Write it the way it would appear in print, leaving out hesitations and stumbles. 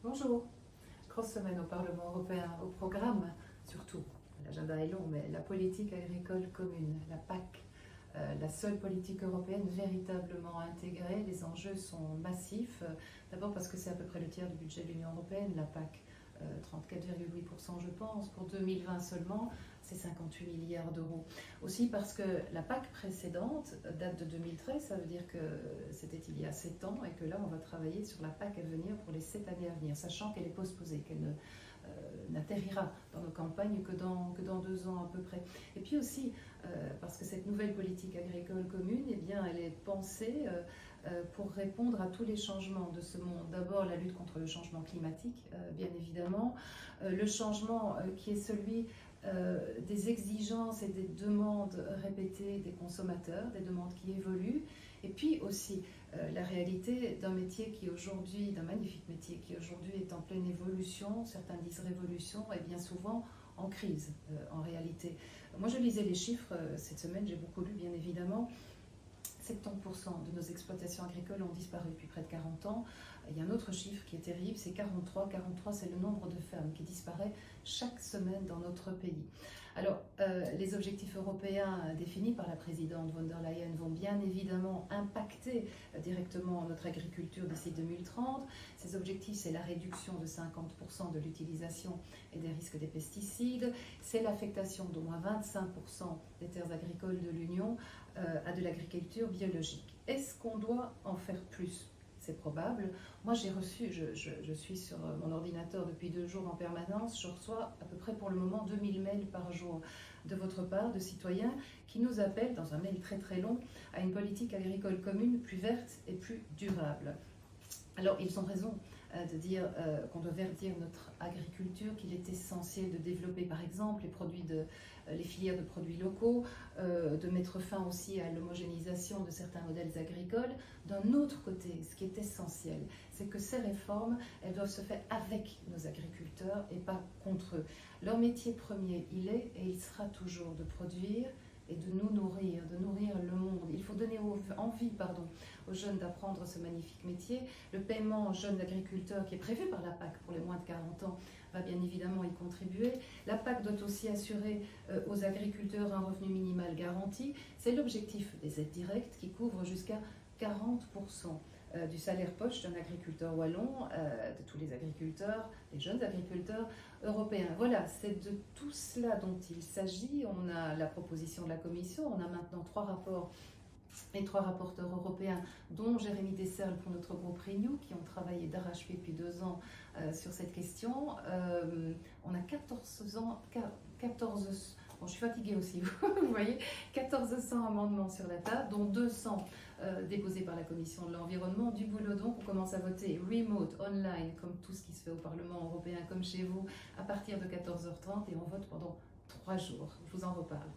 Bonjour. Grosse semaine au Parlement européen, au programme surtout. L'agenda est long, mais la politique agricole commune, la PAC, la seule politique européenne véritablement intégrée. Les enjeux sont massifs. D'abord parce que c'est à peu près le tiers du budget de l'Union européenne, la PAC. 34,8% je pense, pour 2020 seulement, c'est 58 milliards d'euros. Aussi parce que la PAC précédente date de 2013, ça veut dire que c'était il y a 7 ans et que là on va travailler sur la PAC à venir pour les 7 années à venir, sachant qu'elle est postposée, qu'elle n'atterrira dans nos campagnes que dans 2 ans à peu près. Et puis aussi parce que cette nouvelle politique agricole commune, eh bien, elle est pensée pour répondre à tous les changements de ce monde. D'abord la lutte contre le changement climatique, bien évidemment, le changement qui est celui des exigences et des demandes répétées des consommateurs, des demandes qui évoluent, et puis aussi la réalité d'un métier qui aujourd'hui, d'un magnifique métier qui aujourd'hui est en pleine évolution, certains disent révolution, et bien souvent en crise en réalité. Moi je lisais les chiffres cette semaine, j'ai beaucoup lu bien évidemment. 70% de nos exploitations agricoles ont disparu depuis près de 40 ans. Il y a un autre chiffre qui est terrible, c'est 43. 43, c'est le nombre de fermes qui disparaît chaque semaine dans notre pays. Alors, les objectifs européens définis par la présidente von der Leyen vont bien évidemment impacter directement notre agriculture d'ici 2030. Ces objectifs, c'est la réduction de 50% de l'utilisation et des risques des pesticides, c'est l'affectation d'au moins 25% des terres agricoles de l'Union à de l'agriculture biologique. Est-ce qu'on doit en faire plus ? C'est probable. Moi, j'ai reçu, je suis sur mon ordinateur depuis 2 jours en permanence, je reçois à peu près pour le moment 2000 mails par jour de votre part, de citoyens qui nous appellent, dans un mail très très long, à une politique agricole commune plus verte et plus durable. Alors, ils ont raison de dire qu'on doit verdir notre agriculture, qu'il est essentiel de développer par exemple les filières de produits locaux, de mettre fin aussi à l'homogénéisation de certains modèles agricoles. D'un autre côté, ce qui est essentiel, c'est que ces réformes, elles doivent se faire avec nos agriculteurs et pas contre eux. Leur métier premier, il est et il sera toujours de produire et de nous nourrir, de nourrir le monde. Il faut donner envie aux jeunes d'apprendre ce magnifique métier. Le paiement jeunes agriculteurs qui est prévu par la PAC pour les moins de 40 ans va bien évidemment y contribuer. La PAC doit aussi assurer aux agriculteurs un revenu minimal garanti. C'est l'objectif des aides directes qui couvrent jusqu'à 40% du salaire poche d'un agriculteur wallon, de tous les agriculteurs, les jeunes agriculteurs européens. Voilà, c'est de tout cela dont il s'agit. On a la proposition de la Commission, on a maintenant 3 rapports et 3 rapporteurs européens, dont Jérémy Desserles pour notre groupe Renew, qui ont travaillé d'arrache-pied depuis 2 ans sur cette question. On a 14 bon, je suis fatiguée aussi, vous voyez, 1400 amendements sur la table, dont 200 déposés par la Commission de l'Environnement. Du boulot donc, on commence à voter remote, online, comme tout ce qui se fait au Parlement européen, comme chez vous, à partir de 14h30, et on vote pendant 3 jours. Je vous en reparle.